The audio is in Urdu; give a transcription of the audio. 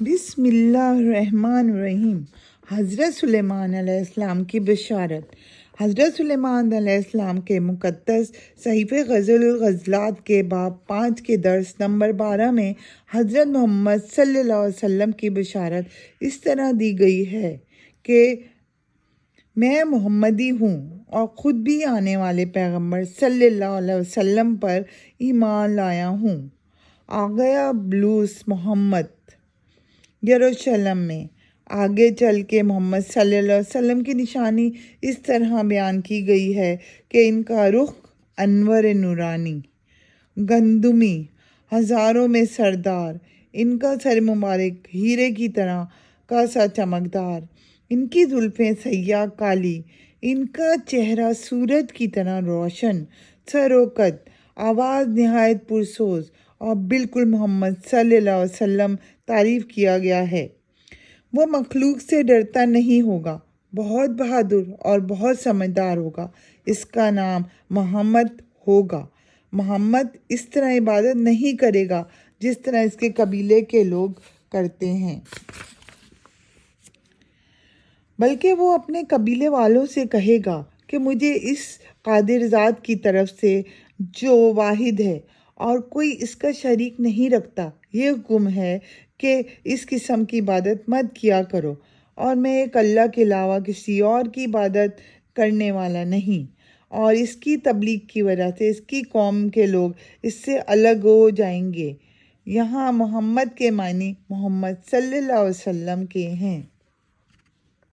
بسم اللہ الرحمن الرحیم۔ حضرت سلیمان علیہ السلام کی بشارت۔ حضرت سلیمان علیہ السلام کے مقدس صحیفہ غزل الغزلات کے باب 5 کے درس نمبر 12 میں حضرت محمد صلی اللہ علیہ وسلم کی بشارت اس طرح دی گئی ہے کہ میں محمدی ہوں اور خود بھی آنے والے پیغمبر صلی اللہ علیہ وسلم پر ایمان لایا ہوں۔ آ گیا بلوس محمد یروشلم میں۔ آگے چل کے محمد صلی اللہ علیہ وسلم کی نشانی اس طرح بیان کی گئی ہے کہ ان کا رخ انور نورانی، گندمی، ہزاروں میں سردار، ان کا سر مبارک ہیرے کی طرح کا سا چمکدار، ان کی زلفیں سیاہ کالی، ان کا چہرہ سورج کی طرح روشن، سر و قد، آواز نہایت پرسوز، اور بالکل محمد صلی اللہ علیہ وسلم تعریف کیا گیا ہے۔ وہ مخلوق سے ڈرتا نہیں ہوگا، بہت بہادر اور بہت سمجھدار ہوگا۔ اس کا نام محمد ہوگا۔ محمد اس طرح عبادت نہیں کرے گا جس طرح اس کے قبیلے کے لوگ کرتے ہیں، بلکہ وہ اپنے قبیلے والوں سے کہے گا کہ مجھے اس قادر ذات کی طرف سے جو واحد ہے اور کوئی اس کا شریک نہیں رکھتا یہ حکم ہے کہ اس قسم کی عبادت مت کیا کرو، اور میں ایک اللہ کے علاوہ کسی اور کی عبادت کرنے والا نہیں۔ اور اس کی تبلیغ کی وجہ سے اس کی قوم کے لوگ اس سے الگ ہو جائیں گے۔ یہاں محمد کے معنی محمد صلی اللہ علیہ وسلم کے ہیں۔